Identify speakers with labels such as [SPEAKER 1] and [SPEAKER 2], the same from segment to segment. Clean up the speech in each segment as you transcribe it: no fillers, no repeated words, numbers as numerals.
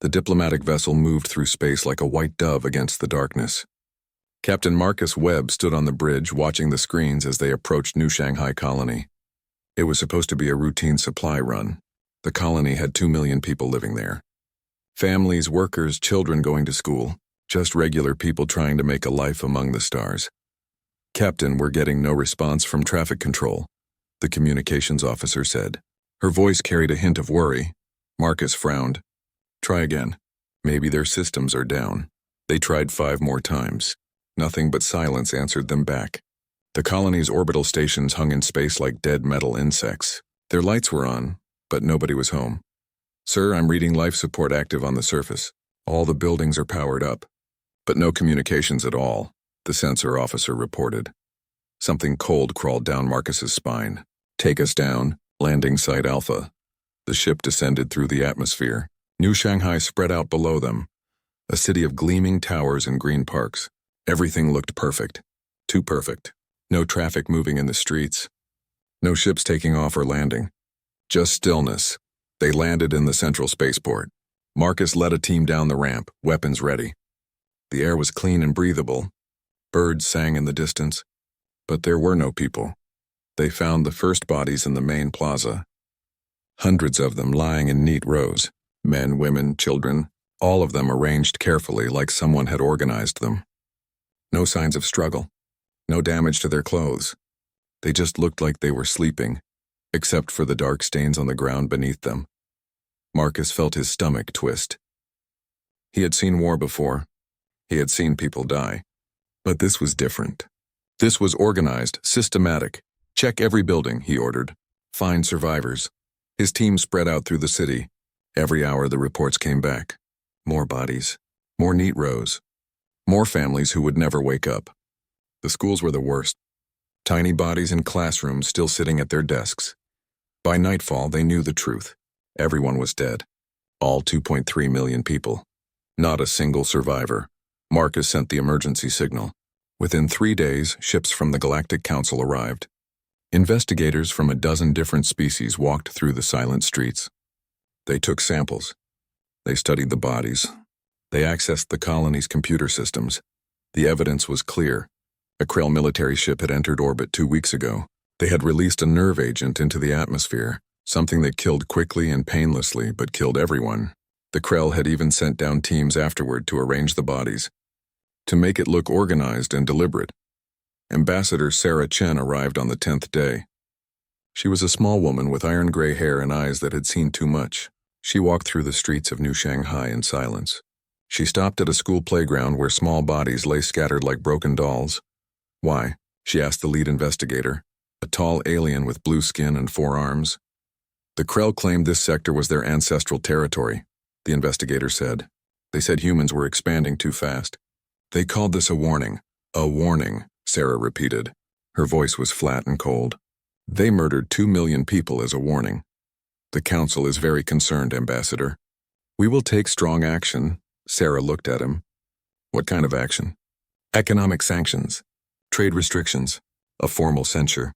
[SPEAKER 1] The diplomatic vessel moved through space like a white dove against the darkness. Captain Marcus Webb stood on the bridge watching the screens as they approached New Shanghai Colony. It was supposed to be a routine supply run. The colony had 2 million people living there. Families, workers, children going to school, just regular people trying to make a life among the stars. "Captain, we're getting no response from traffic control," the communications officer said. Her voice carried a hint of worry. Marcus frowned. "Try again. Maybe their systems are down." They tried 5 more times. Nothing but silence answered them back. The colony's orbital stations hung in space like dead metal insects. Their lights were on, but nobody was home. "Sir, I'm reading life support active on the surface. All the buildings are powered up. But no communications at all," the sensor officer reported. Something cold crawled down Marcus's spine. "Take us down, landing site Alpha." The ship descended through the atmosphere. New Shanghai spread out below them, a city of gleaming towers and green parks. Everything looked perfect. Too perfect. No traffic moving in the streets. No ships taking off or landing. Just stillness. They landed in the central spaceport. Marcus led a team down the ramp, weapons ready. The air was clean and breathable. Birds sang in the distance. But there were no people. They found the first bodies in the main plaza. Hundreds of them lying in neat rows. Men, women, children, all of them arranged carefully like someone had organized them. No signs of struggle. No damage to their clothes. They just looked like they were sleeping, except for the dark stains on the ground beneath them. Marcus felt his stomach twist. He had seen war before. He had seen people die. But this was different. This was organized, systematic. "Check every building," he ordered. "Find survivors." His team spread out through the city. Every hour the reports came back. More bodies. More neat rows. More families who would never wake up. The schools were the worst. Tiny bodies in classrooms still sitting at their desks. By nightfall, they knew the truth. Everyone was dead. All 2.3 million people. Not a single survivor. Marcus sent the emergency signal. Within 3 days, ships from the Galactic Council arrived. Investigators from a dozen different species walked through the silent streets. They took samples. They studied the bodies. They accessed the colony's computer systems. The evidence was clear. A Krell military ship had entered orbit 2 weeks ago. They had released a nerve agent into the atmosphere, something that killed quickly and painlessly but killed everyone. The Krell had even sent down teams afterward to arrange the bodies, to make it look organized and deliberate. Ambassador Sarah Chen arrived on the 10th day. She was a small woman with iron-gray hair and eyes that had seen too much. She walked through the streets of New Shanghai in silence. She stopped at a school playground where small bodies lay scattered like broken dolls. "Why?" she asked the lead investigator, a tall alien with blue skin and 4 arms. "The Krell claimed this sector was their ancestral territory," the investigator said. "They said humans were expanding too fast. They called this a warning." "A warning," Sarah repeated. Her voice was flat and cold. "They murdered 2 million people as a warning. The Council is very concerned, Ambassador." "We will take strong action." Sarah looked at him. "What kind of action?" "Economic sanctions. Trade restrictions. A formal censure.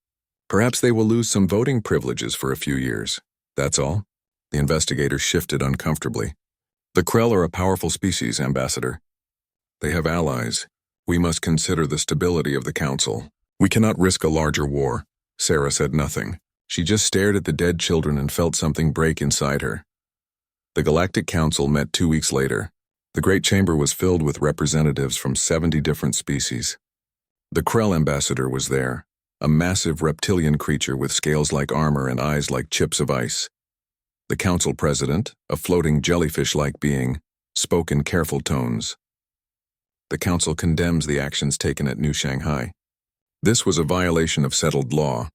[SPEAKER 1] Perhaps they will lose some voting privileges for a few years. That's all." The investigator shifted uncomfortably. "The Krell are a powerful species, Ambassador. They have allies. We must consider the stability of the Council. We cannot risk a larger war." Sarah said nothing. She just stared at the dead children and felt something break inside her. The Galactic Council met 2 weeks later. The Great Chamber was filled with representatives from 70 different species. The Krell ambassador was there, a massive reptilian creature with scales like armor and eyes like chips of ice. The council president, a floating jellyfish-like being, spoke in careful tones. "The council condemns the actions taken at New Shanghai. This was a violation of settled law.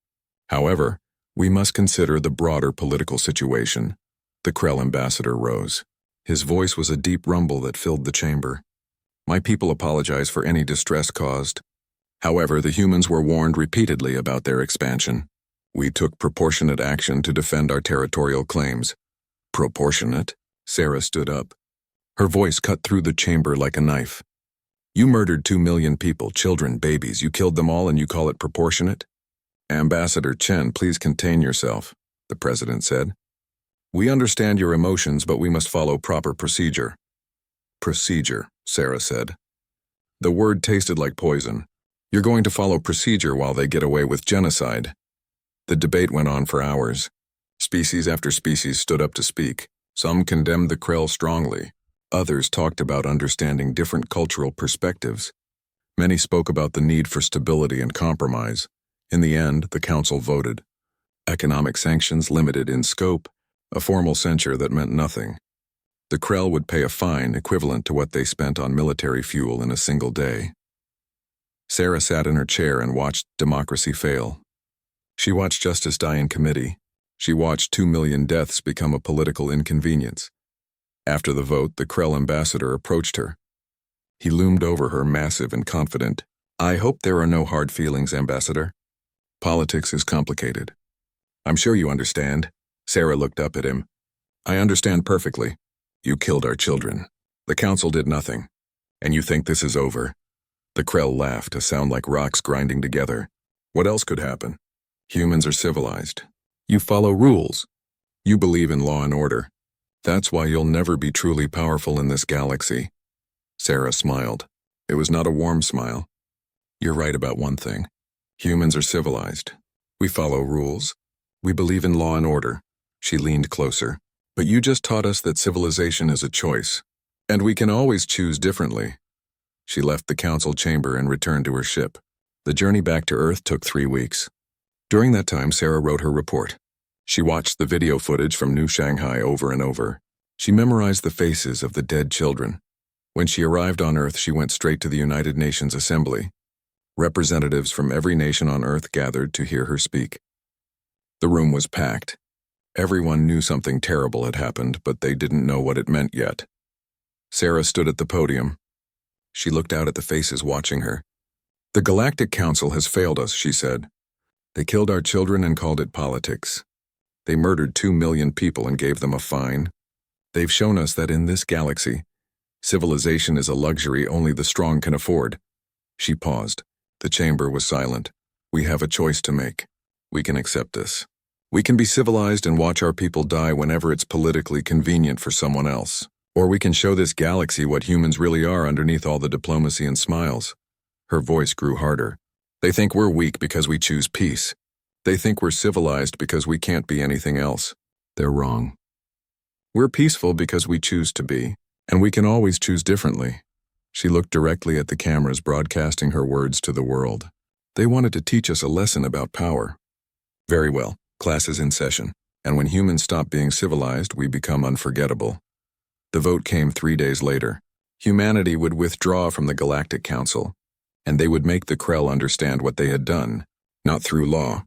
[SPEAKER 1] However, we must consider the broader political situation." The Krell ambassador rose. His voice was a deep rumble that filled the chamber. "My people apologize for any distress caused. However, the humans were warned repeatedly about their expansion. We took proportionate action to defend our territorial claims." "Proportionate?" Sarah stood up. Her voice cut through the chamber like a knife. "You murdered 2 million people, children, babies. You killed them all and you call it proportionate?" "Ambassador Chen, please contain yourself," the president said. We understand your emotions, but we must follow proper procedure. Procedure, Sarah said. The word tasted like poison. You're going to follow procedure while they get away with genocide. The debate went on for hours. Species after species stood up to speak. Some condemned the Krell strongly. Others talked about understanding different cultural perspectives. Many spoke about the need for stability and compromise. In the end, the council voted. Economic sanctions limited in scope, a formal censure that meant nothing. The Krell would pay a fine equivalent to what they spent on military fuel in a single day. Sarah sat in her chair and watched democracy fail. She watched justice die in committee. She watched 2 million deaths become a political inconvenience. After the vote, the Krell ambassador approached her. He loomed over her, massive and confident. I hope there are no hard feelings, Ambassador. Politics is complicated. I'm sure you understand. Sarah looked up at him. I understand perfectly. You killed our children. The council did nothing. And you think this is over? The Krell laughed, a sound like rocks grinding together. What else could happen? Humans are civilized. You follow rules. You believe in law and order. That's why you'll never be truly powerful in this galaxy. Sarah smiled. It was not a warm smile. You're right about one thing. Humans are civilized. We follow rules. We believe in law and order. She leaned closer. But you just taught us that civilization is a choice. And we can always choose differently. She left the council chamber and returned to her ship. The journey back to Earth took 3 weeks. During that time, Sarah wrote her report. She watched the video footage from New Shanghai over and over. She memorized the faces of the dead children. When she arrived on Earth, she went straight to the United Nations Assembly. Representatives from every nation on Earth gathered to hear her speak. The room was packed. Everyone knew something terrible had happened, but they didn't know what it meant yet. Sarah stood at the podium. She looked out at the faces watching her. The Galactic Council has failed us, she said. They killed our children and called it politics. They murdered 2 million people and gave them a fine. They've shown us that in this galaxy, civilization is a luxury only the strong can afford. She paused. The chamber was silent. We have a choice to make. We can accept this. We can be civilized and watch our people die whenever it's politically convenient for someone else. Or we can show this galaxy what humans really are underneath all the diplomacy and smiles. Her voice grew harder. They think we're weak because we choose peace. They think we're civilized because we can't be anything else. They're wrong. We're peaceful because we choose to be, and we can always choose differently. She looked directly at the cameras broadcasting her words to the world. They wanted to teach us a lesson about power. Very well, class is in session, and when humans stop being civilized, we become unforgettable. The vote came 3 days later. Humanity would withdraw from the Galactic Council, and they would make the Krell understand what they had done, not through law,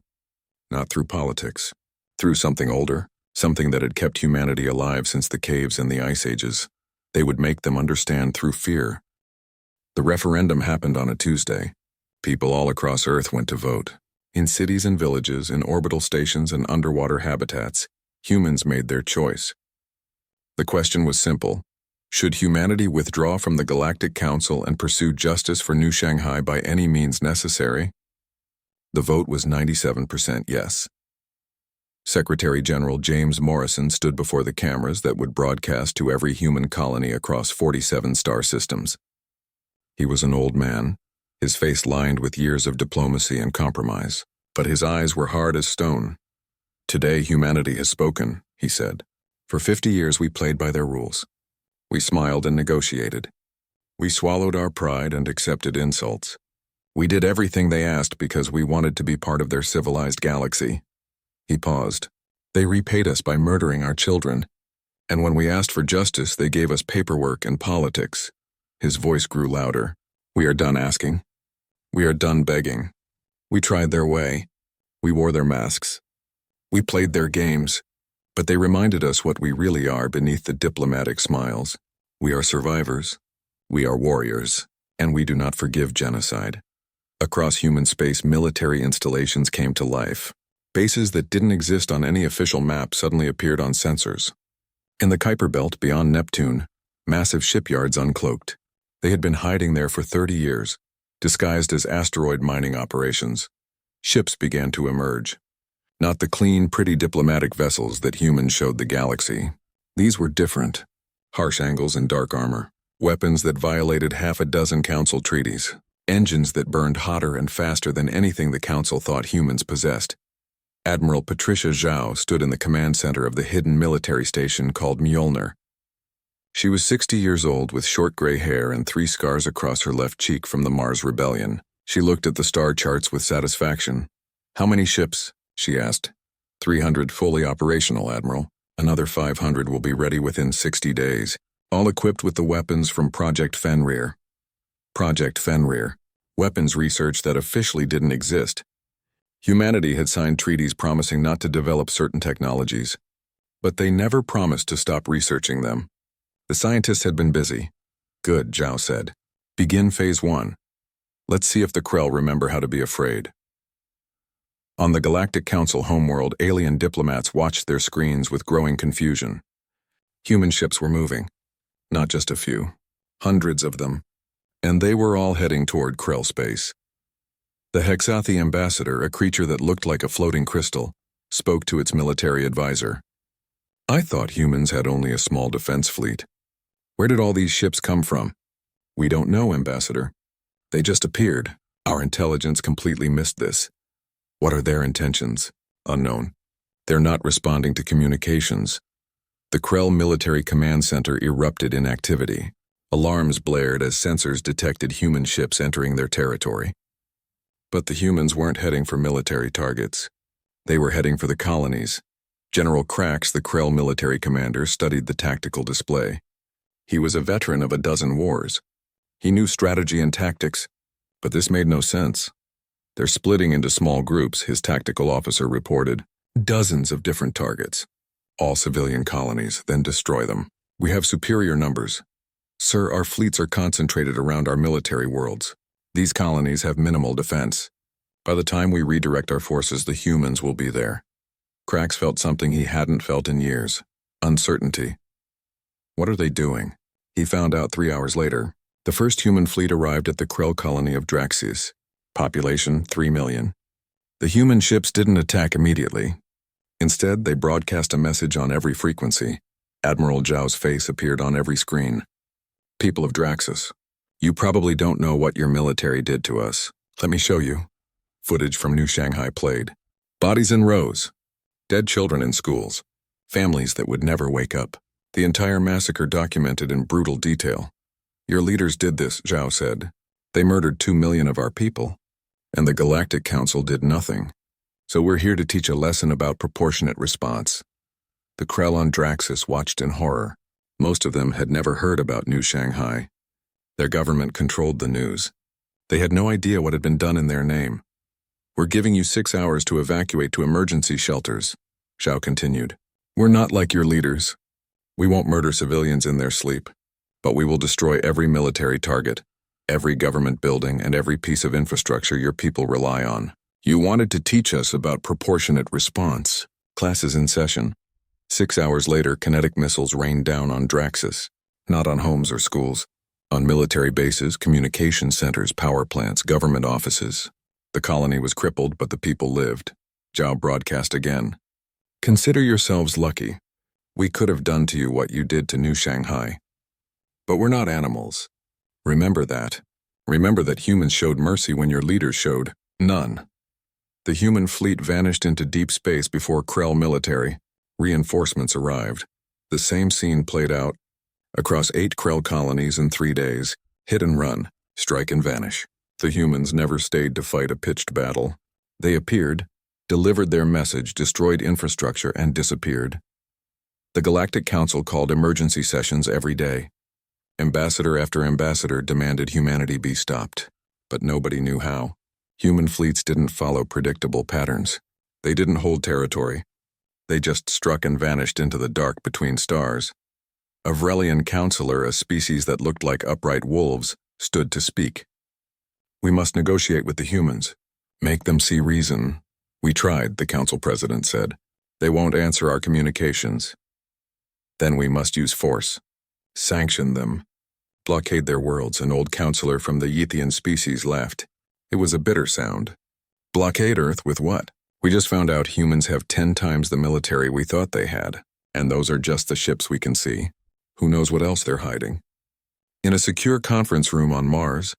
[SPEAKER 1] not through politics, through something older, something that had kept humanity alive since the caves and the ice ages. They would make them understand through fear. The referendum happened on a Tuesday. People all across Earth went to vote. In cities and villages, in orbital stations and underwater habitats, humans made their choice. The question was simple. Should humanity withdraw from the Galactic Council and pursue justice for New Shanghai by any means necessary? The vote was 97% yes. Secretary General James Morrison stood before the cameras that would broadcast to every human colony across 47 star systems. He was an old man, his face lined with years of diplomacy and compromise, but his eyes were hard as stone. Today humanity has spoken, he said. For 50 years we played by their rules. We smiled and negotiated. We swallowed our pride and accepted insults. We did everything they asked because we wanted to be part of their civilized galaxy. He paused. They repaid us by murdering our children. And when we asked for justice, they gave us paperwork and politics. His voice grew louder. We are done asking. We are done begging. We tried their way. We wore their masks. We played their games. But they reminded us what we really are beneath the diplomatic smiles. We are survivors. We are warriors. And we do not forgive genocide. Across human space, military installations came to life. Bases that didn't exist on any official map suddenly appeared on sensors. In the Kuiper Belt beyond Neptune, massive shipyards uncloaked. They had been hiding there for 30 years, disguised as asteroid mining operations. Ships began to emerge. Not the clean, pretty diplomatic vessels that humans showed the galaxy. These were different. Harsh angles and dark armor. Weapons that violated half a dozen Council treaties. Engines that burned hotter and faster than anything the Council thought humans possessed. Admiral Patricia Zhao stood in the command center of the hidden military station called Mjolnir. She was 60 years old with short gray hair and 3 scars across her left cheek from the Mars Rebellion. She looked at the star charts with satisfaction. "How many ships?" she asked. 300 fully operational, Admiral. Another 500 will be ready within 60 days, all equipped with the weapons from Project Fenrir. Project Fenrir, weapons research that officially didn't exist. Humanity had signed treaties promising not to develop certain technologies, but they never promised to stop researching them. The scientists had been busy. "Good," Zhao said. "Begin Phase 1. Let's see if the Krell remember how to be afraid." On the Galactic Council homeworld, alien diplomats watched their screens with growing confusion. Human ships were moving. Not just a few. Hundreds of them. And they were all heading toward Krell space. The Hexathi ambassador, a creature that looked like a floating crystal, spoke to its military advisor. "I thought humans had only a small defense fleet. Where did all these ships come from?" "We don't know, Ambassador. They just appeared. Our intelligence completely missed this." "What are their intentions?" "Unknown. They're not responding to communications." The Krell Military Command Center erupted in activity. Alarms blared as sensors detected human ships entering their territory. But the humans weren't heading for military targets. They were heading for the colonies. General Krax, the Krell military commander, studied the tactical display. He was a veteran of a dozen wars. He knew strategy and tactics, but this made no sense. "They're splitting into small groups," his tactical officer reported. "Dozens of different targets. All civilian colonies, then destroy them. We have superior numbers. Sir, our fleets are concentrated around our military worlds. These colonies have minimal defense. By the time we redirect our forces, the humans will be there." Krax felt something he hadn't felt in years. Uncertainty. What are they doing? He found out 3 hours later. The first human fleet arrived at the Krell colony of Draxis. Population 3 million. The human ships didn't attack immediately. Instead, they broadcast a message on every frequency. Admiral Zhao's face appeared on every screen. "People of Draxis, you probably don't know what your military did to us. Let me show you." Footage from New Shanghai played. Bodies in rows. Dead children in schools. Families that would never wake up. The entire massacre documented in brutal detail. "Your leaders did this," Zhao said. "They murdered 2 million of our people. And the Galactic Council did nothing. So we're here to teach a lesson about proportionate response." The Krell on Draxis watched in horror. Most of them had never heard about New Shanghai. Their government controlled the news. They had no idea what had been done in their name. "We're giving you 6 hours to evacuate to emergency shelters," Zhao continued. "We're not like your leaders. We won't murder civilians in their sleep, but we will destroy every military target, every government building, and every piece of infrastructure your people rely on. You wanted to teach us about proportionate response." Class is in session. 6 hours later, kinetic missiles rained down on Draxis, not on homes or schools, on military bases, communication centers, power plants, government offices. The colony was crippled, but the people lived. Zhao broadcast again. "Consider yourselves lucky. We could have done to you what you did to New Shanghai. But we're not animals. Remember that. Remember that humans showed mercy when your leaders showed none." The human fleet vanished into deep space before Krell military. Reinforcements arrived. The same scene played out across 8 Krell colonies in 3 days. Hit and run, strike and vanish. The humans never stayed to fight a pitched battle. They appeared, delivered their message, destroyed infrastructure, and disappeared. The Galactic Council called emergency sessions every day. Ambassador after ambassador demanded humanity be stopped, but nobody knew how. Human fleets didn't follow predictable patterns. They didn't hold territory. They just struck and vanished into the dark between stars. A Vrelian counselor, a species that looked like upright wolves, stood to speak. "We must negotiate with the humans. Make them see reason." "We tried," the council president said. "They won't answer our communications." "Then we must use force. Sanction them. Blockade their worlds." An old counselor from the Yithian species laughed. It was a bitter sound. "Blockade Earth with what? We just found out humans have 10 times the military we thought they had, and those are just the ships we can see. Who knows what else they're hiding? In a secure conference room on Mars,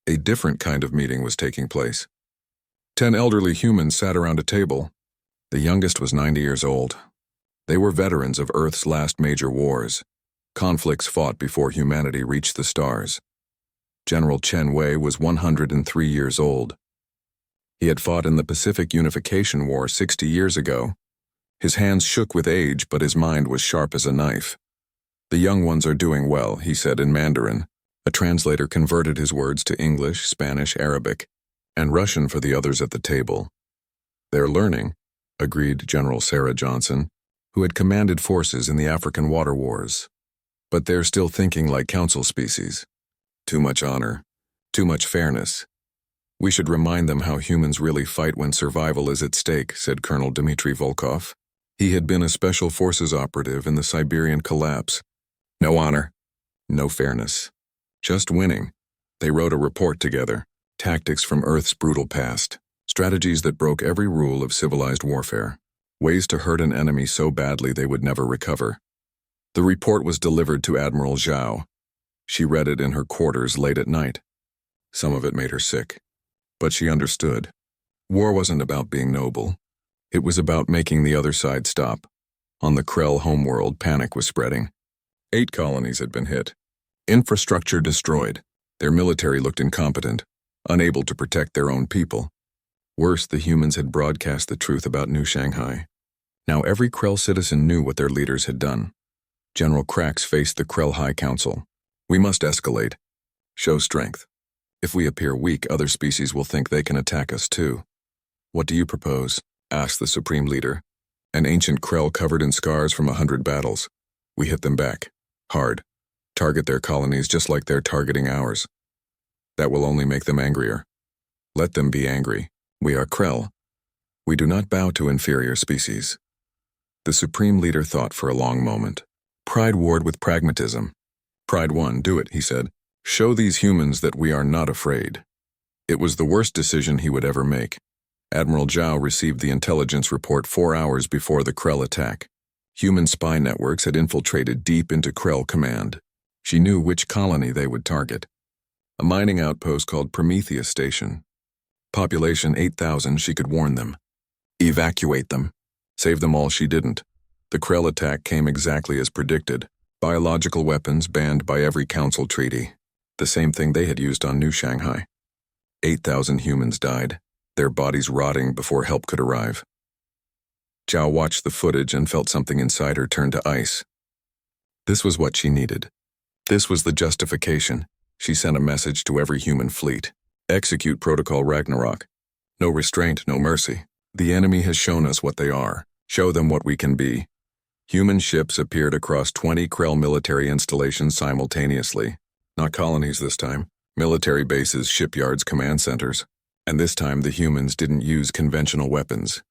[SPEAKER 1] a different kind of meeting was taking place. 10 elderly humans sat around a table. The youngest was 90 years old. They were veterans of Earth's last major wars, conflicts fought before humanity reached the stars. General Chen Wei was 103 years old. He had fought in the Pacific Unification War 60 years ago. His hands shook with age, but his mind was sharp as a knife. "The young ones are doing well," he said in Mandarin. A translator converted his words to English, Spanish, Arabic, and Russian for the others at the table. "They're learning," agreed General Sarah Johnson, who had commanded forces in the African water wars. "But they're still thinking like council species. Too much honor, too much fairness. We should remind them how humans really fight when survival is at stake," said Colonel Dmitry Volkov. He had been a special forces operative in the Siberian collapse. No honor, no fairness. Just winning. They wrote a report together, tactics from Earth's brutal past, strategies that broke every rule of civilized warfare, ways to hurt an enemy so badly they would never recover. The report was delivered to Admiral Zhao. She read it in her quarters late at night. Some of it made her sick. But she understood. War wasn't about being noble. It was about making the other side stop. On the Krell homeworld, panic was spreading. 8 colonies had been hit. Infrastructure destroyed. Their military looked incompetent, unable to protect their own people. Worse, the humans had broadcast the truth about New Shanghai. Now every Krell citizen knew what their leaders had done. General Krax faced the Krell High Council. "We must escalate. Show strength. If we appear weak, other species will think they can attack us too." "What do you propose?" asked the Supreme Leader. "An ancient Krell covered in scars from 100 battles. We hit them back. Hard. Target their colonies just like they're targeting ours. That will only make them angrier. Let them be angry. We are Krell. We do not bow to inferior species." The Supreme Leader thought for a long moment. Pride warred with pragmatism. "Pride won, do it," he said. "Show these humans that we are not afraid." It was the worst decision he would ever make. Admiral Zhao received the intelligence report 4 hours before the Krell attack. Human spy networks had infiltrated deep into Krell command. She knew which colony they would target. A mining outpost called Prometheus Station. Population 8,000, she could warn them. Evacuate them. Save them all she didn't. The Krell attack came exactly as predicted. Biological weapons banned by every council treaty. The same thing they had used on New Shanghai. 8,000 humans died, their bodies rotting before help could arrive. Zhao watched the footage and felt something inside her turn to ice. This was what she needed. This was the justification. She sent a message to every human fleet. Execute Protocol Ragnarok. No restraint, no mercy. The enemy has shown us what they are. Show them what we can be. Human ships appeared across 20 Krell military installations simultaneously. Not colonies this time. Military bases, shipyards, command centers. And this time the humans didn't use conventional weapons.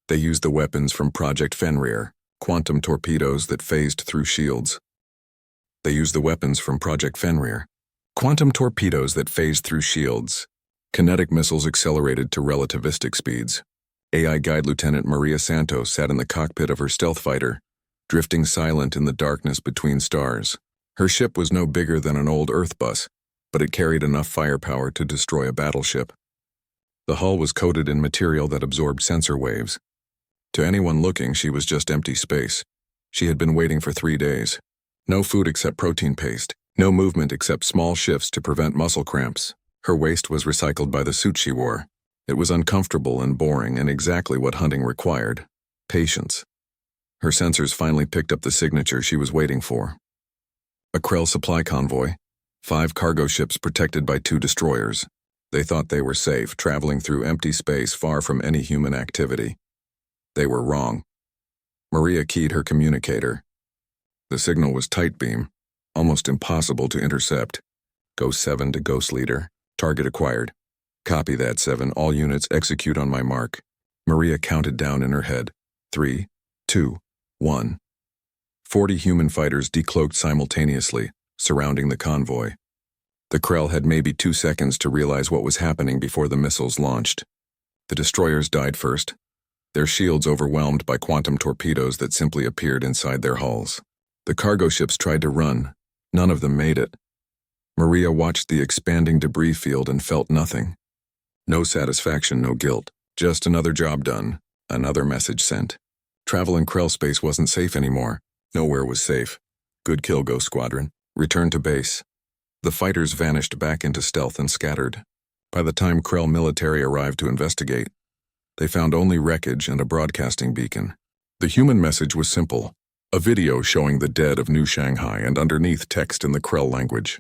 [SPEAKER 1] They used the weapons from Project Fenrir, quantum torpedoes that phased through shields. They used the weapons from Project Fenrir, quantum torpedoes that phased through shields. Kinetic missiles accelerated to relativistic speeds. AI Guide Lieutenant Maria Santos sat in the cockpit of her stealth fighter, drifting silent in the darkness between stars. Her ship was no bigger than an old Earth bus, but it carried enough firepower to destroy a battleship. The hull was coated in material that absorbed sensor waves. To anyone looking, she was just empty space. She had been waiting for 3 days. No food except protein paste. No movement except small shifts to prevent muscle cramps. Her waste was recycled by the suit she wore. It was uncomfortable and boring and exactly what hunting required. Patience. Her sensors finally picked up the signature she was waiting for. A Krell supply convoy. 5 cargo ships protected by 2 destroyers. They thought they were safe, traveling through empty space far from any human activity. They were wrong. Maria keyed her communicator. The signal was tight beam, almost impossible to intercept. Ghost 7 to Ghost Leader. Target acquired. Copy that, 7. All units execute on my mark. Maria counted down in her head. 3, 2, 1. 40 human fighters decloaked simultaneously, surrounding the convoy. The Krell had maybe 2 seconds to realize what was happening before the missiles launched. The destroyers died first. their shields overwhelmed by quantum torpedoes that simply appeared inside their hulls. The cargo ships tried to run. None of them made it. Maria watched the expanding debris field and felt nothing. No satisfaction, no guilt. Just another job done, another message sent. Travel in Krell space wasn't safe anymore. Nowhere was safe. Good kill, Ghost Squadron. Return to base. The fighters vanished back into stealth and scattered. By the time Krell military arrived to investigate, they found only wreckage and a broadcasting beacon. The human message was simple. A video showing the dead of New Shanghai and underneath text in the Krell language.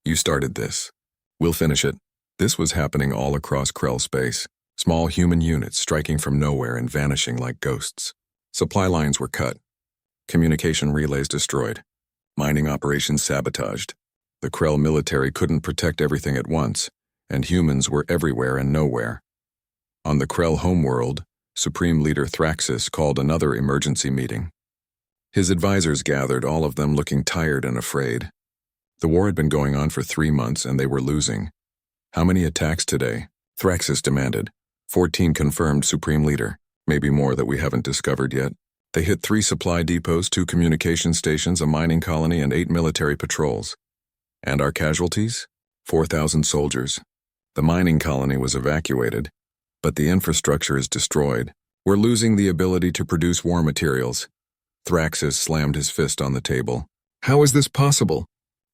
[SPEAKER 1] You started this. We'll finish it. This was happening all across Krell space. Small human units striking from nowhere and vanishing like ghosts. Supply lines were cut. Communication relays destroyed. Mining operations sabotaged. The Krell military couldn't protect everything at once, and humans were everywhere and nowhere. On the Krell homeworld, Supreme Leader Thraxus called another emergency meeting. His advisors gathered, all of them looking tired and afraid. The war had been going on for 3 months and they were losing. How many attacks today? Thraxus demanded. 14 confirmed, Supreme Leader. Maybe more that we haven't discovered yet. They hit 3 supply depots, 2 communication stations, a mining colony, and 8 military patrols. And our casualties? 4,000 soldiers. The mining colony was evacuated, but the infrastructure is destroyed. We're losing the ability to produce war materials. Thraxus slammed his fist on the table. How is this possible?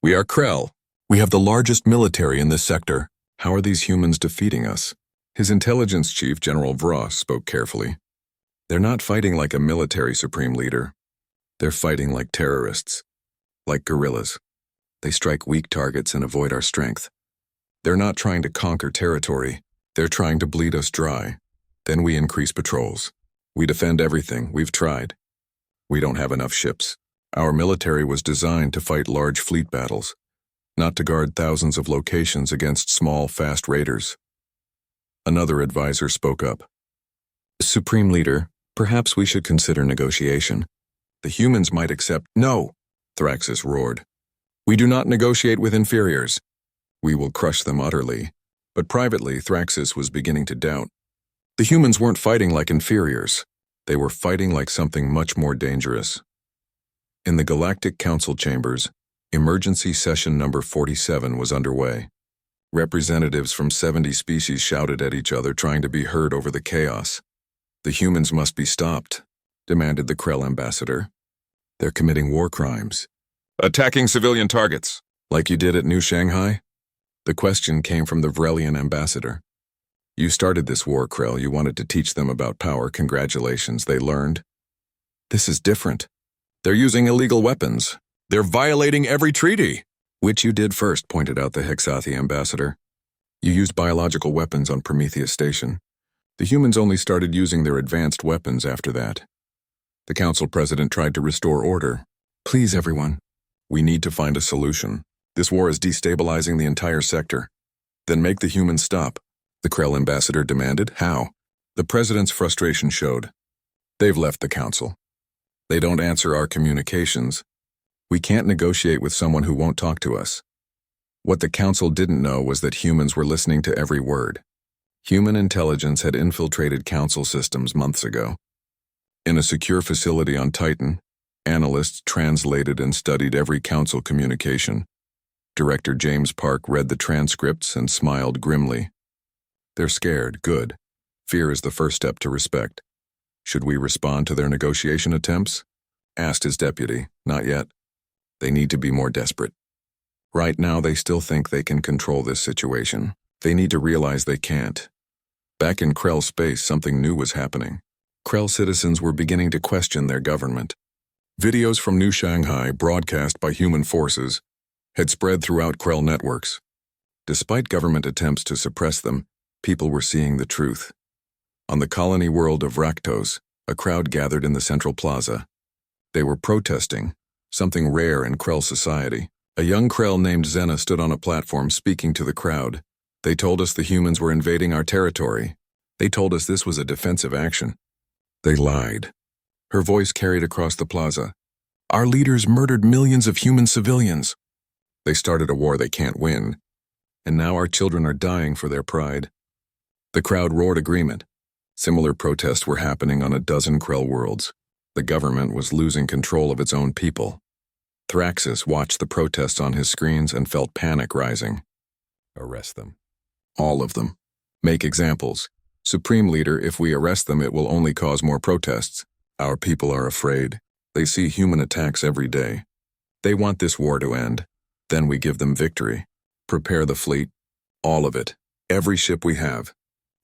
[SPEAKER 1] We are Krell. We have the largest military in this sector. How are these humans defeating us? His intelligence chief, General Vross, spoke carefully. They're not fighting like a military supreme leader. They're fighting like terrorists, like guerrillas. They strike weak targets and avoid our strength. They're not trying to conquer territory. They're trying to bleed us dry. Then we increase patrols. We defend everything. We've tried. We don't have enough ships. Our military was designed to fight large fleet battles, not to guard thousands of locations against small, fast raiders. Another advisor spoke up. Supreme Leader, perhaps we should consider negotiation. The humans might accept. No, Thraxus roared. We do not negotiate with inferiors. We will crush them utterly. But privately, Thraxus was beginning to doubt. The humans weren't fighting like inferiors. They were fighting like something much more dangerous. In the Galactic Council chambers, emergency session number 47 was underway. Representatives from 70 species shouted at each other, trying to be heard over the chaos. The humans must be stopped, demanded the Krell ambassador. They're committing war crimes. Attacking civilian targets, like you did at New Shanghai? The question came from the Vrelian ambassador. You started this war, Krell. You wanted to teach them about power. Congratulations, they learned. This is different. They're using illegal weapons. They're violating every treaty. Which you did first, pointed out the Hexathi ambassador. You used biological weapons on Prometheus Station. The humans only started using their advanced weapons after that. The council president tried to restore order. Please, everyone. We need to find a solution. This war is destabilizing the entire sector. Then make the humans stop. The Krell ambassador demanded. How? The president's frustration showed. They've left the council. They don't answer our communications. We can't negotiate with someone who won't talk to us. What the council didn't know was that humans were listening to every word. Human intelligence had infiltrated council systems months ago. In a secure facility on Titan, analysts translated and studied every council communication. Director James Park read the transcripts and smiled grimly. They're scared. Good. Fear is the first step to respect. Should we respond to their negotiation attempts? Asked his deputy. Not yet. They need to be more desperate. Right now, they still think they can control this situation. They need to realize they can't. Back in Krell space, something new was happening. Krell citizens were beginning to question their government. Videos from New Shanghai, broadcast by human forces, had spread throughout Krell networks. Despite government attempts to suppress them, people were seeing the truth. On the colony world of Raktos, a crowd gathered in the central plaza. They were protesting, something rare in Krell society. A young Krell named Zena stood on a platform speaking to the crowd. They told us the humans were invading our territory. They told us this was a defensive action. They lied. Her voice carried across the plaza. Our leaders murdered millions of human civilians. They started a war they can't win. And now our children are dying for their pride. The crowd roared agreement. Similar protests were happening on a dozen Krell worlds. The government was losing control of its own people. Thraxus watched the protests on his screens and felt panic rising. Arrest them. All of them. Make examples. Supreme Leader, if we arrest them, it will only cause more protests. Our people are afraid. They see human attacks every day. They want this war to end. Then we give them victory. Prepare the fleet. All of it. Every ship we have.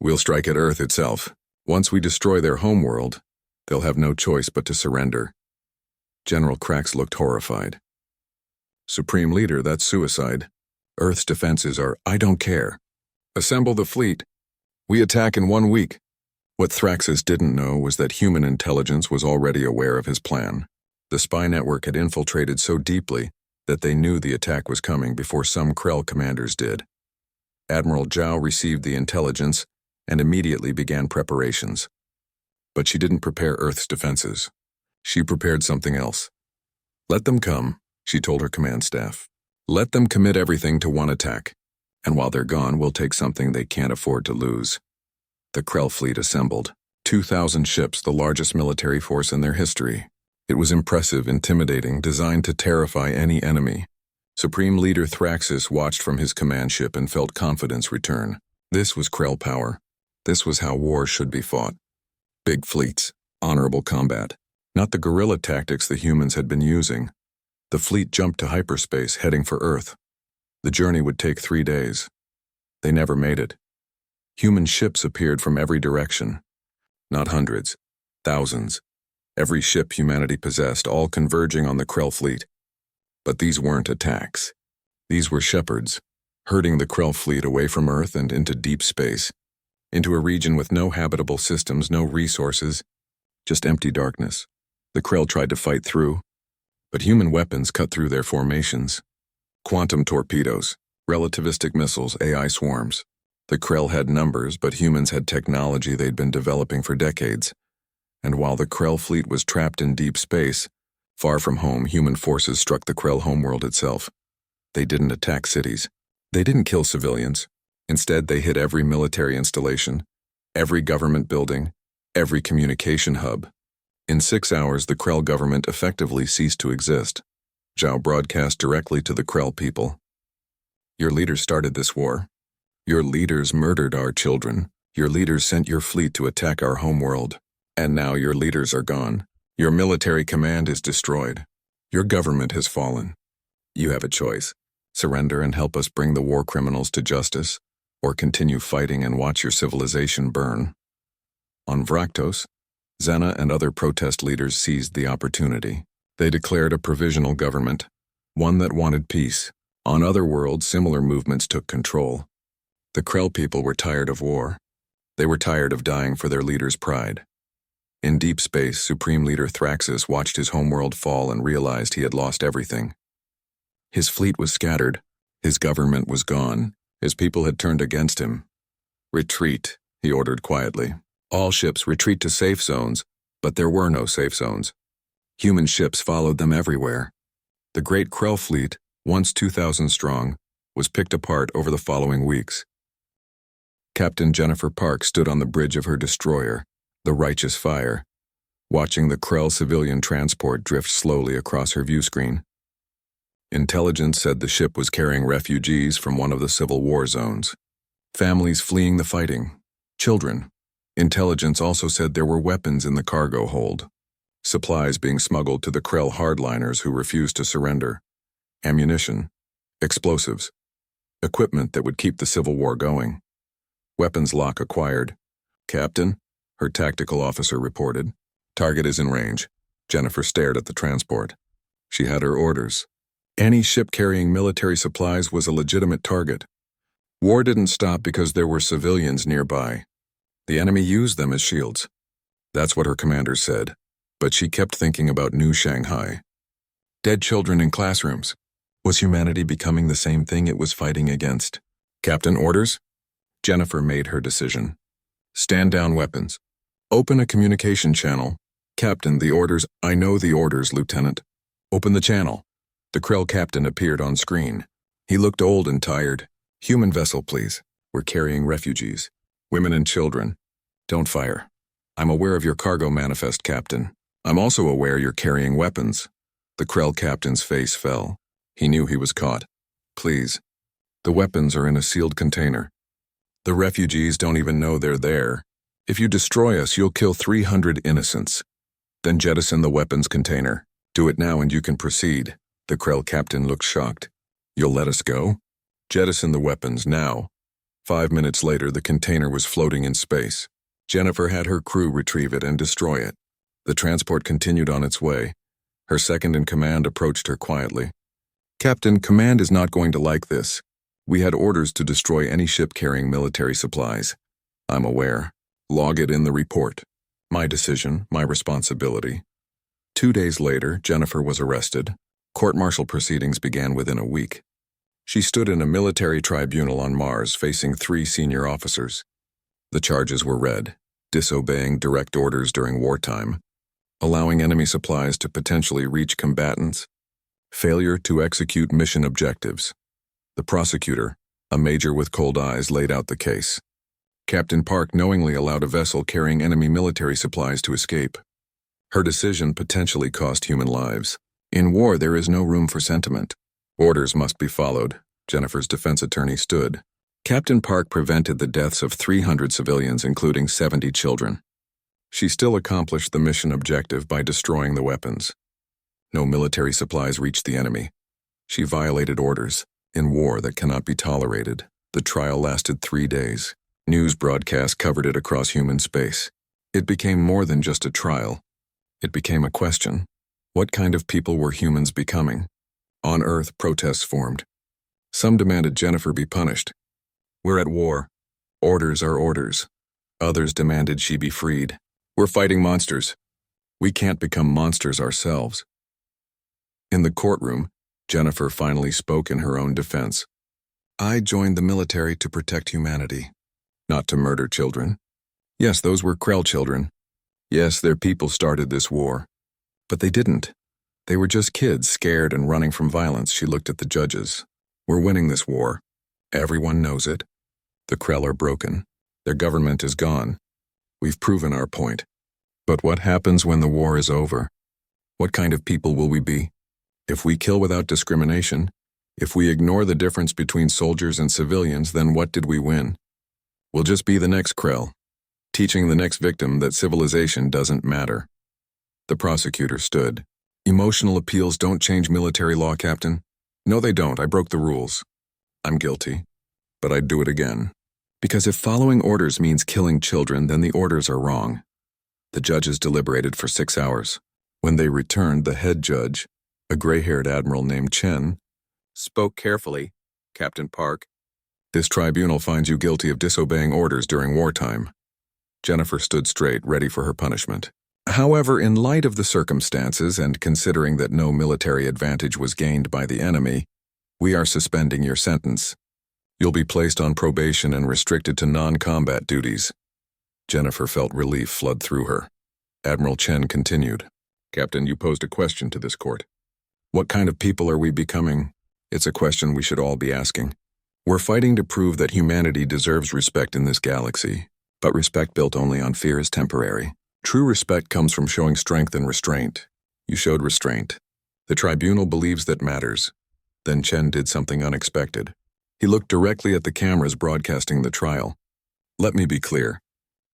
[SPEAKER 1] We'll strike at Earth itself. Once we destroy their homeworld, they'll have no choice but to surrender. General Krax looked horrified. Supreme Leader, that's suicide. Earth's defenses are, I don't care. Assemble the fleet. We attack in 1 week. What Thraxus didn't know was that human intelligence was already aware of his plan. The spy network had infiltrated so deeply that they knew the attack was coming before some Krell commanders did. Admiral Zhao received the intelligence and immediately began preparations. But she didn't prepare Earth's defenses. She prepared something else. Let them come, she told her command staff. Let them commit everything to one attack, and while they're gone, we'll take something they can't afford to lose. The Krell fleet assembled. 2,000 ships, the largest military force in their history. It was impressive, intimidating, designed to terrify any enemy. Supreme Leader Thraxus watched from his command ship and felt confidence return. This was Krell power. This was how war should be fought. Big fleets, honorable combat. Not the guerrilla tactics the humans had been using. The fleet jumped to hyperspace, heading for Earth. The journey would take 3 days. They never made it. Human ships appeared from every direction. Not hundreds, thousands. Every ship humanity possessed, all converging on the Krell fleet. But these weren't attacks. These were shepherds, herding the Krell fleet away from Earth and into deep space, into a region with no habitable systems, no resources, just empty darkness. The Krell tried to fight through, but human weapons cut through their formations. Quantum torpedoes, relativistic missiles, AI swarms. The Krell had numbers, but humans had technology they'd been developing for decades. And while the Krell fleet was trapped in deep space, far from home, human forces struck the Krell homeworld itself. They didn't attack cities. They didn't kill civilians. Instead, they hit every military installation, every government building, every communication hub. In 6 hours, the Krell government effectively ceased to exist. Zhao broadcast directly to the Krell people. Your leaders started this war. Your leaders murdered our children. Your leaders sent your fleet to attack our homeworld. And now your leaders are gone. Your military command is destroyed. Your government has fallen. You have a choice. Surrender and help us bring the war criminals to justice, or continue fighting and watch your civilization burn. On Vraktos, Xena and other protest leaders seized the opportunity. They declared a provisional government, one that wanted peace. On other worlds, similar movements took control. The Krell people were tired of war. They were tired of dying for their leader's pride. In deep space, Supreme Leader Thraxus watched his homeworld fall and realized he had lost everything. His fleet was scattered. His government was gone. His people had turned against him. Retreat, he ordered quietly. All ships retreat to safe zones, but there were no safe zones. Human ships followed them everywhere. The great Krell fleet, once 2,000 strong, was picked apart over the following weeks. Captain Jennifer Park stood on the bridge of her destroyer, the Righteous Fire, watching the Krell civilian transport drift slowly across her view screen. Intelligence said the ship was carrying refugees from one of the Civil War zones. Families fleeing the fighting. Children. Intelligence also said there were weapons in the cargo hold. Supplies being smuggled to the Krell hardliners who refused to surrender. Ammunition. Explosives. Equipment that would keep the Civil War going. Weapons lock acquired. Captain, her tactical officer reported. Target is in range. Jennifer stared at the transport. She had her orders. Any ship carrying military supplies was a legitimate target. War didn't stop because there were civilians nearby. The enemy used them as shields. That's what her commander said, but she kept thinking about New Shanghai. Dead children in classrooms. Was humanity becoming the same thing it was fighting against? Captain, orders? Jennifer made her decision. Stand down weapons. Open a communication channel. Captain, the orders. I know the orders, Lieutenant. Open the channel. The Krell captain appeared on screen. He looked old and tired. Human vessel, please. We're carrying refugees. Women and children. Don't fire. I'm aware of your cargo manifest, Captain. I'm also aware you're carrying weapons. The Krell captain's face fell. He knew he was caught. Please. The weapons are in a sealed container. The refugees don't even know they're there. If you destroy us, you'll kill 300 innocents. Then jettison the weapons container. Do it now and you can proceed. The Krell captain looked shocked. You'll let us go? Jettison the weapons now. 5 minutes later, the container was floating in space. Jennifer had her crew retrieve it and destroy it. The transport continued on its way. Her second-in-command approached her quietly. Captain, command is not going to like this. We had orders to destroy any ship carrying military supplies. I'm aware. Log it in the report. My decision, my responsibility. 2 days later, Jennifer was arrested. Court-martial proceedings began within a week. She stood in a military tribunal on Mars facing 3 senior officers. The charges were read: disobeying direct orders during wartime, allowing enemy supplies to potentially reach combatants, failure to execute mission objectives. The prosecutor, a major with cold eyes, laid out the case. Captain Park knowingly allowed a vessel carrying enemy military supplies to escape. Her decision potentially cost human lives. In war, there is no room for sentiment. Orders must be followed. Jennifer's defense attorney stood. Captain Park prevented the deaths of 300 civilians, including 70 children. She still accomplished the mission objective by destroying the weapons. No military supplies reached the enemy. She violated orders. In war, that cannot be tolerated. The trial lasted 3 days. News broadcasts covered it across human space. It became more than just a trial. It became a question. What kind of people were humans becoming? On Earth, protests formed. Some demanded Jennifer be punished. We're at war. Orders are orders. Others demanded she be freed. We're fighting monsters. We can't become monsters ourselves. In the courtroom, Jennifer finally spoke in her own defense. I joined the military to protect humanity, not to murder children. Yes, those were Krell children. Yes, their people started this war. But they didn't. They were just kids, scared and running from violence. She looked at the judges. We're winning this war. Everyone knows it. The Krell are broken. Their government is gone. We've proven our point. But what happens when the war is over? What kind of people will we be? If we kill without discrimination, if we ignore the difference between soldiers and civilians, then what did we win? We'll just be the next Krell, teaching the next victim that civilization doesn't matter. The prosecutor stood. Emotional appeals don't change military law, Captain. No, they don't. I broke the rules. I'm guilty. But I'd do it again. Because if following orders means killing children, then the orders are wrong. The judges deliberated for 6 hours. When they returned, the head judge, a gray-haired admiral named Chen, spoke carefully. Captain Park, this tribunal finds you guilty of disobeying orders during wartime. Jennifer stood straight, ready for her punishment. However, in light of the circumstances and considering that no military advantage was gained by the enemy, we are suspending your sentence. You'll be placed on probation and restricted to non-combat duties. Jennifer felt relief flood through her. Admiral Chen continued. Captain, you posed a question to this court. What kind of people are we becoming? It's a question we should all be asking. We're fighting to prove that humanity deserves respect in this galaxy, but respect built only on fear is temporary. True respect comes from showing strength and restraint. You showed restraint. The tribunal believes that matters. Then Chen did something unexpected. He looked directly at the cameras broadcasting the trial. Let me be clear.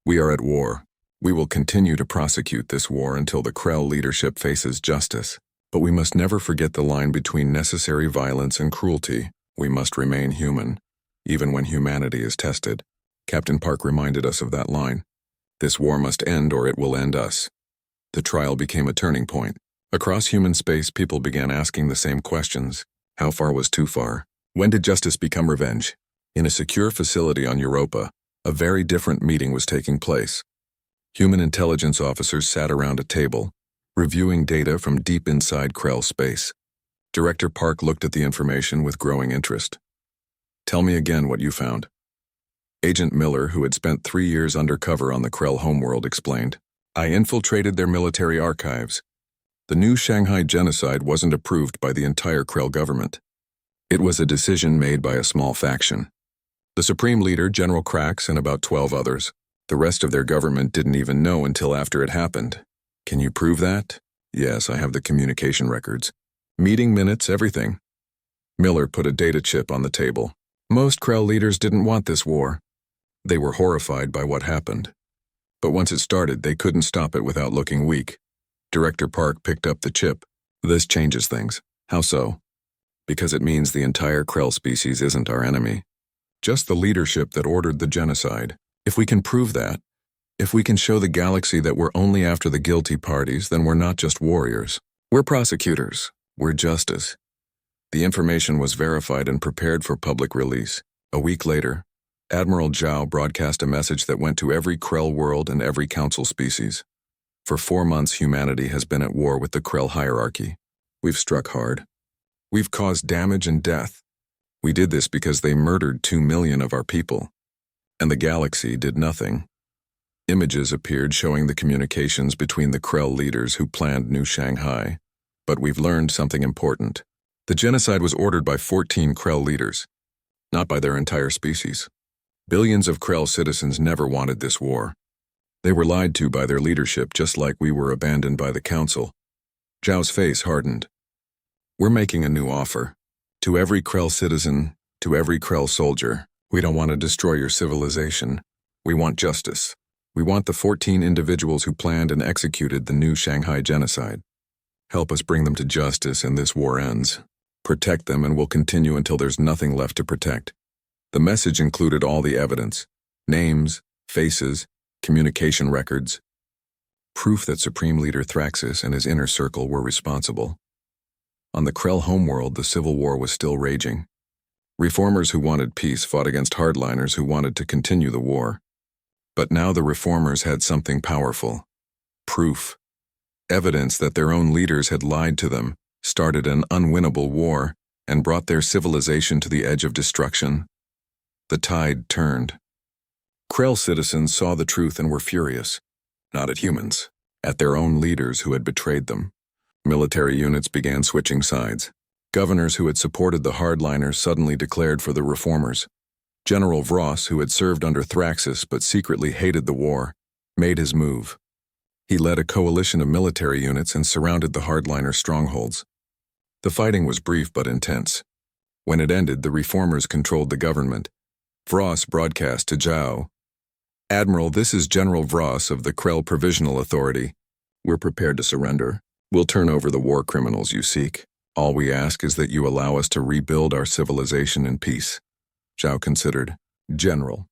[SPEAKER 1] We are at war. We will continue to prosecute this war until the Krell leadership faces justice. But we must never forget the line between necessary violence and cruelty. We must remain human, even when humanity is tested. Captain Park reminded us of that line. This war must end or it will end us. The trial became a turning point. Across human space, people began asking the same questions. How far was too far? When did justice become revenge? In a secure facility on Europa, a very different meeting was taking place. Human intelligence officers sat around a table, reviewing data from deep inside Krell space. Director Park looked at the information with growing interest. Tell me again what you found. Agent Miller, who had spent 3 years undercover on the Krell homeworld, explained. I infiltrated their military archives. The new Shanghai genocide wasn't approved by the entire Krell government. It was a decision made by a small faction. The supreme leader, General Krax, and about 12 others. The rest of their government didn't even know until after it happened. Can you prove that? Yes, I have the communication records. Meeting minutes, everything. Miller put a data chip on the table. Most Krell leaders didn't want this war. They were horrified by what happened. But once it started, they couldn't stop it without looking weak. Director Park picked up the chip. This changes things. How so? Because it means the entire Krell species isn't our enemy. Just the leadership that ordered the genocide. If we can prove that, if we can show the galaxy that we're only after the guilty parties, then we're not just warriors. We're prosecutors. We're justice. The information was verified and prepared for public release. A week later, Admiral Zhao broadcast a message that went to every Krell world and every council species. For 4 months, humanity has been at war with the Krell hierarchy. We've struck hard. We've caused damage and death. We did this because they murdered 2 million of our people. And the galaxy did nothing. Images appeared showing the communications between the Krell leaders who planned New Shanghai. But we've learned something important. The genocide was ordered by 14 Krell leaders, not by their entire species. Billions of Krell citizens never wanted this war. They were lied to by their leadership just like we were abandoned by the council. Zhao's face hardened. We're making a new offer. To every Krell citizen, to every Krell soldier, we don't want to destroy your civilization. We want justice. We want the 14 individuals who planned and executed the New Shanghai genocide. Help us bring them to justice and this war ends. Protect them and we'll continue until there's nothing left to protect. The message included all the evidence, names, faces, communication records, proof that Supreme Leader Thraxus and his inner circle were responsible. On the Krell homeworld, the civil war was still raging. Reformers who wanted peace fought against hardliners who wanted to continue the war. But now the reformers had something powerful. Proof. Evidence that their own leaders had lied to them, started an unwinnable war, and brought their civilization to the edge of destruction. The tide turned. Krell citizens saw the truth and were furious. Not at humans, at their own leaders who had betrayed them. Military units began switching sides. Governors who had supported the hardliners suddenly declared for the reformers. General Vross, who had served under Thraxus but secretly hated the war, made his move. He led a coalition of military units and surrounded the hardliner strongholds. The fighting was brief but intense. When it ended, the reformers controlled the government. Vross broadcast to Zhao. Admiral, this is General Vross of the Krell Provisional Authority. We're prepared to surrender. We'll turn over the war criminals you seek. All we ask is that you allow us to rebuild our civilization in peace. Zhao considered. General,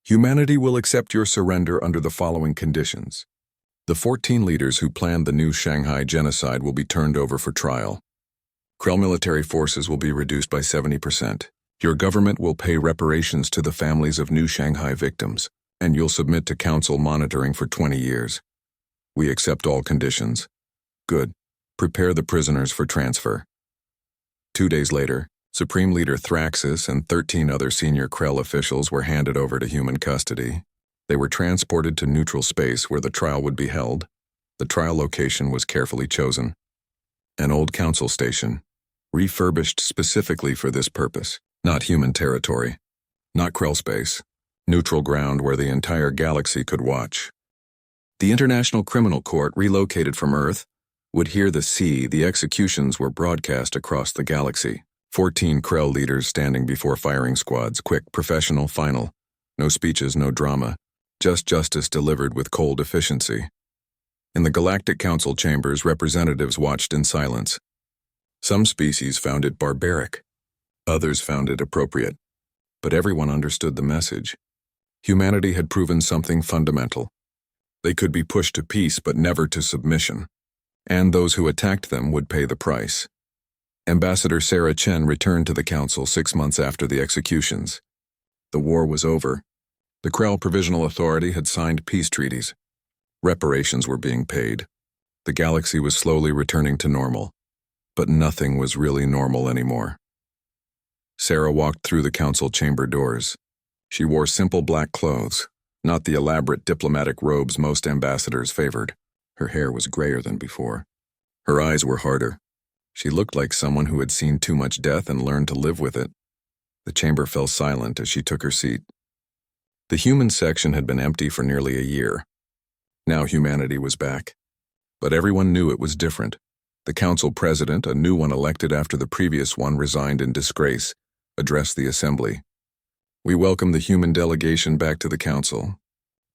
[SPEAKER 1] humanity will accept your surrender under the following conditions. The 14 leaders who planned the New Shanghai genocide will be turned over for trial. Krell military forces will be reduced by 70%. Your government will pay reparations to the families of New Shanghai victims, and you'll submit to council monitoring for 20 years. We accept all conditions. Good. Prepare the prisoners for transfer. 2 days later, Supreme Leader Thraxus and 13 other senior Krell officials were handed over to human custody. They were transported to neutral space where the trial would be held. The trial location was carefully chosen. An old council station, refurbished specifically for this purpose. Not human territory, not Krell space, neutral ground where the entire galaxy could watch. The International Criminal Court, relocated from Earth, would hear the executions were broadcast across the galaxy. 14 Krell leaders standing before firing squads, quick, professional, final. No speeches, no drama. Just justice delivered with cold efficiency. In the Galactic Council chambers, representatives watched in silence. Some species found it barbaric. Others found it appropriate. But everyone understood the message. Humanity had proven something fundamental. They could be pushed to peace but never to submission. And those who attacked them would pay the price. Ambassador Sarah Chen returned to the council 6 months after the executions. The war was over. The Krell Provisional Authority had signed peace treaties. Reparations were being paid. The galaxy was slowly returning to normal. But nothing was really normal anymore. Sarah walked through the council chamber doors. She wore simple black clothes, not the elaborate diplomatic robes most ambassadors favored. Her hair was grayer than before. Her eyes were harder. She looked like someone who had seen too much death and learned to live with it. The chamber fell silent as she took her seat. The human section had been empty for nearly a year. Now humanity was back. But everyone knew it was different. The council president, a new one elected after the previous one resigned in disgrace, addressed the assembly. We welcome the human delegation back to the council.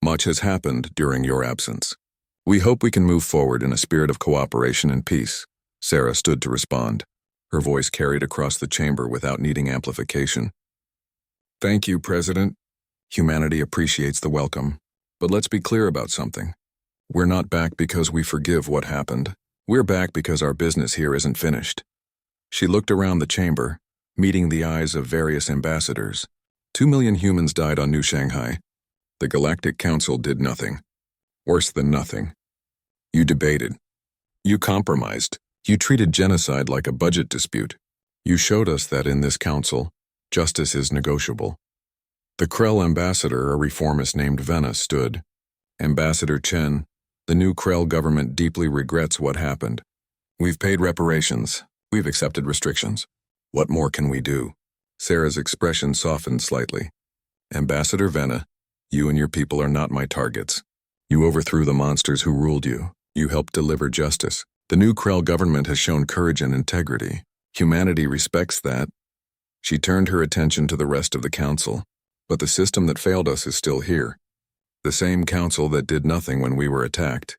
[SPEAKER 1] Much has happened during your absence. We hope we can move forward in a spirit of cooperation and peace. Sarah stood to respond. Her voice carried across the chamber without needing amplification. Thank you, President. Humanity appreciates the welcome. But let's be clear about something. We're not back because we forgive what happened. We're back because our business here isn't finished. She looked around the chamber, meeting the eyes of various ambassadors. 2 million humans died on New Shanghai. The Galactic Council did nothing. Worse than nothing. You debated. You compromised. You treated genocide like a budget dispute. You showed us that in this council, justice is negotiable. The Krell ambassador, a reformist named Venna, stood. Ambassador Chen, the new Krell government deeply regrets what happened. We've paid reparations. We've accepted restrictions. What more can we do? Sarah's expression softened slightly. Ambassador Venna, you and your people are not my targets. You overthrew the monsters who ruled you. You helped deliver justice. The new Krell government has shown courage and integrity. Humanity respects that. She turned her attention to the rest of the council. But the system that failed us is still here. The same council that did nothing when we were attacked.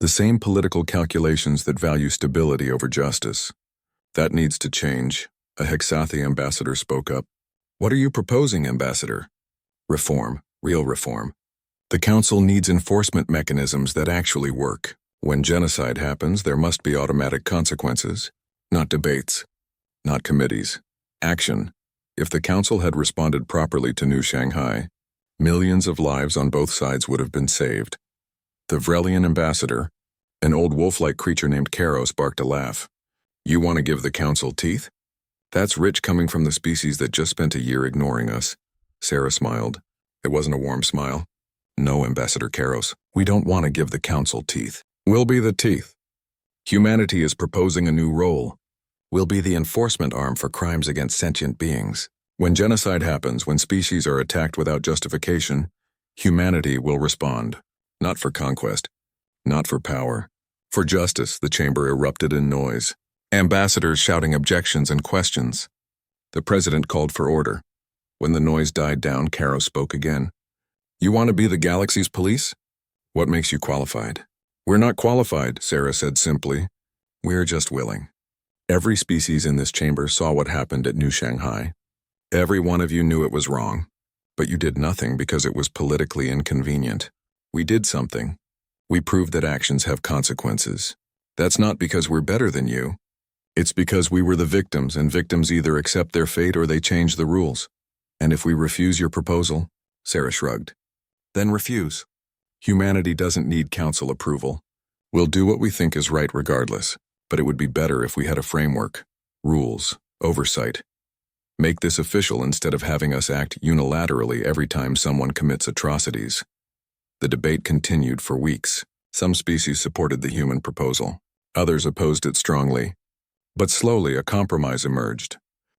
[SPEAKER 1] The same political calculations that value stability over justice. That needs to change. A Hexathi ambassador spoke up. What are you proposing, Ambassador? Reform. Real reform. The council needs enforcement mechanisms that actually work. When genocide happens, there must be automatic consequences. Not debates. Not committees. Action. If the council had responded properly to New Shanghai, millions of lives on both sides would have been saved. The Vrelian ambassador, an old wolf-like creature named Karos, barked a laugh. You want to give the council teeth? That's rich coming from the species that just spent a year ignoring us. Sarah smiled. It wasn't a warm smile. No, Ambassador Karos, we don't want to give the council teeth. We'll be the teeth. Humanity is proposing a new role. We'll be the enforcement arm for crimes against sentient beings. When genocide happens, when species are attacked without justification, humanity will respond. Not for conquest. Not for power. For justice, the chamber erupted in noise. Ambassadors shouting objections and questions. The president called for order. When the noise died down, Karos spoke again. You want to be the galaxy's police? What makes you qualified? We're not qualified, Sarah said simply. We're just willing. Every species in this chamber saw what happened at New Shanghai. Every one of you knew it was wrong, but you did nothing because it was politically inconvenient. We did something. We proved that actions have consequences. That's not because we're better than you. It's because we were the victims, and victims either accept their fate or they change the rules. And if we refuse your proposal, Sarah shrugged, then refuse. Humanity doesn't need council approval. We'll do what we think is right regardless, but it would be better if we had a framework, rules, oversight. Make this official instead of having us act unilaterally every time someone commits atrocities. The debate continued for weeks. Some species supported the human proposal. Others opposed it strongly. But slowly a compromise emerged.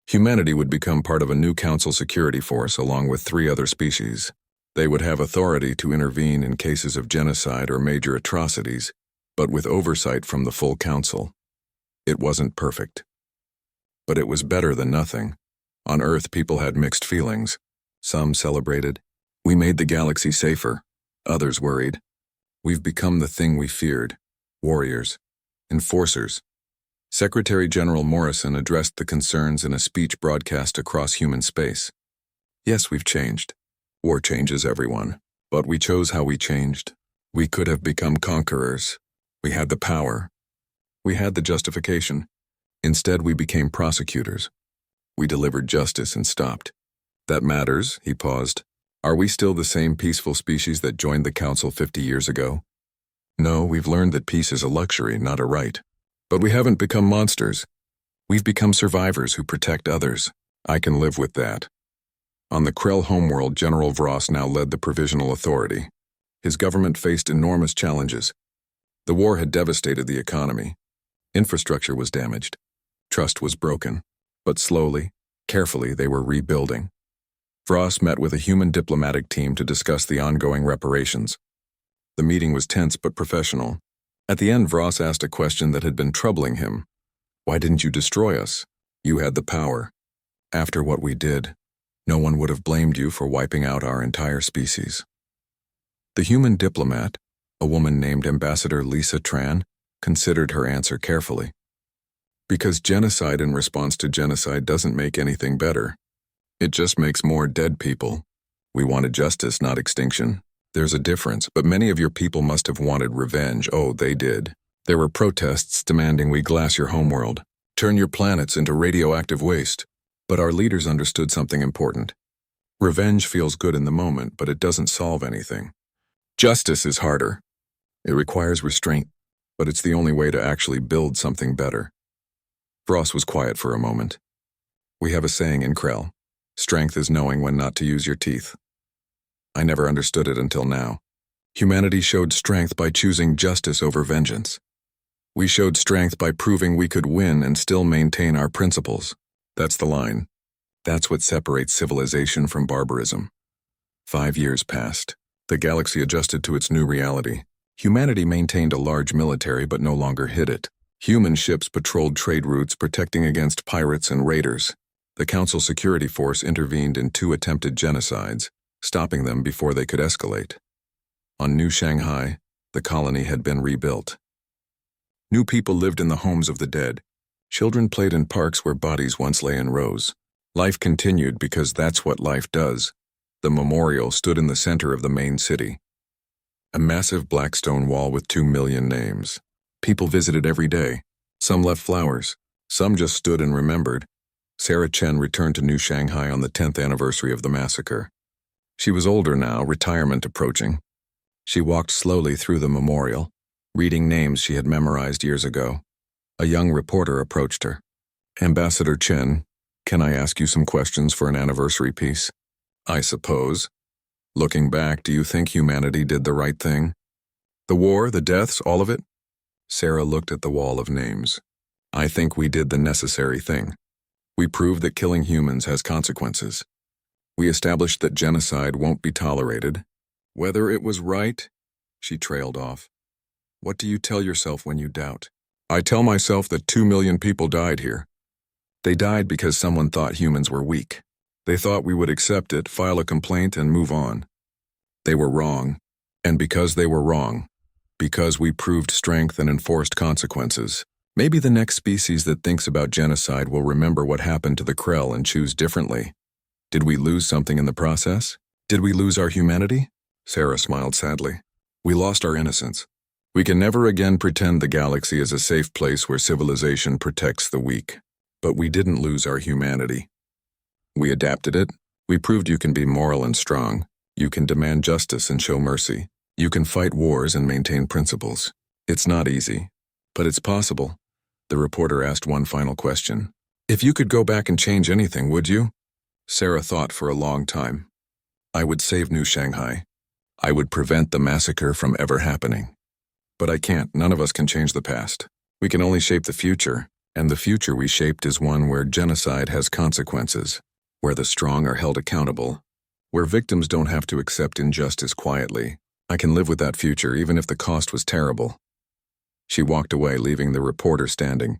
[SPEAKER 1] Humanity would become part of a new council security force along with 3 other species. They would have authority to intervene in cases of genocide or major atrocities, but with oversight from the full council. It wasn't perfect. But it was better than nothing. On Earth, people had mixed feelings. Some celebrated. We made the galaxy safer. Others worried. We've become the thing we feared. Warriors. Enforcers. Secretary General Morrison addressed the concerns in a speech broadcast across human space. Yes, we've changed. War changes everyone. But we chose how we changed. We could have become conquerors. We had the power. We had the justification. Instead, we became prosecutors. We delivered justice and stopped. That matters, he paused. Are we still the same peaceful species that joined the council 50 years ago? No, we've learned that peace is a luxury, not a right. But we haven't become monsters. We've become survivors who protect others. I can live with that. On the Krell homeworld, General Vross now led the Provisional Authority. His government faced enormous challenges. The war had devastated the economy. Infrastructure was damaged. Trust was broken. But slowly, carefully, they were rebuilding. Vross met with a human diplomatic team to discuss the ongoing reparations. The meeting was tense but professional. At the end, Vross asked a question that had been troubling him. Why didn't you destroy us? You had the power. After what we did, no one would have blamed you for wiping out our entire species. The human diplomat, a woman named Ambassador Lisa Tran, considered her answer carefully. Because genocide in response to genocide doesn't make anything better. It just makes more dead people. We wanted justice, not extinction. There's a difference, but many of your people must have wanted revenge. Oh, they did. There were protests demanding we glass your homeworld, turn your planets into radioactive waste. But our leaders understood something important. Revenge feels good in the moment, but it doesn't solve anything. Justice is harder. It requires restraint, but it's the only way to actually build something better. Vross was quiet for a moment. We have a saying in Krell. Strength is knowing when not to use your teeth. I never understood it until now. Humanity showed strength by choosing justice over vengeance. We showed strength by proving we could win and still maintain our principles. That's the line. That's what separates civilization from barbarism. 5 years passed. The galaxy adjusted to its new reality. Humanity maintained a large military but no longer hid it. Human ships patrolled trade routes protecting against pirates and raiders. The Council Security Force intervened in 2 attempted genocides, stopping them before they could escalate. On New Shanghai, the colony had been rebuilt. New people lived in the homes of the dead. Children played in parks where bodies once lay in rows. Life continued because that's what life does. The memorial stood in the center of the main city. A massive black stone wall with 2 million names. People visited every day. Some left flowers. Some just stood and remembered. Sarah Chen returned to New Shanghai on the 10th anniversary of the massacre. She was older now, retirement approaching. She walked slowly through the memorial, reading names she had memorized years ago. A young reporter approached her. Ambassador Chen, can I ask you some questions for an anniversary piece? I suppose. Looking back, do you think humanity did the right thing? The war, the deaths, all of it? Sarah looked at the wall of names. I think we did the necessary thing. We proved that killing humans has consequences. We established that genocide won't be tolerated. Whether it was right? She trailed off. What do you tell yourself when you doubt? I tell myself that 2 million people died here. They died because someone thought humans were weak. They thought we would accept it, file a complaint, and move on. They were wrong. And because they were wrong, because we proved strength and enforced consequences, maybe the next species that thinks about genocide will remember what happened to the Krell and choose differently. Did we lose something in the process? Did we lose our humanity? Sarah smiled sadly. We lost our innocence. We can never again pretend the galaxy is a safe place where civilization protects the weak. But we didn't lose our humanity. We adapted it. We proved you can be moral and strong. You can demand justice and show mercy. You can fight wars and maintain principles. It's not easy, but it's possible. The reporter asked one final question. If you could go back and change anything, would you? Sarah thought for a long time. I would save New Shanghai. I would prevent the massacre from ever happening. But I can't. None of us can change the past. We can only shape the future, and the future we shaped is one where genocide has consequences, where the strong are held accountable, where victims don't have to accept injustice quietly. I can live with that future even if the cost was terrible. She walked away, leaving the reporter standing.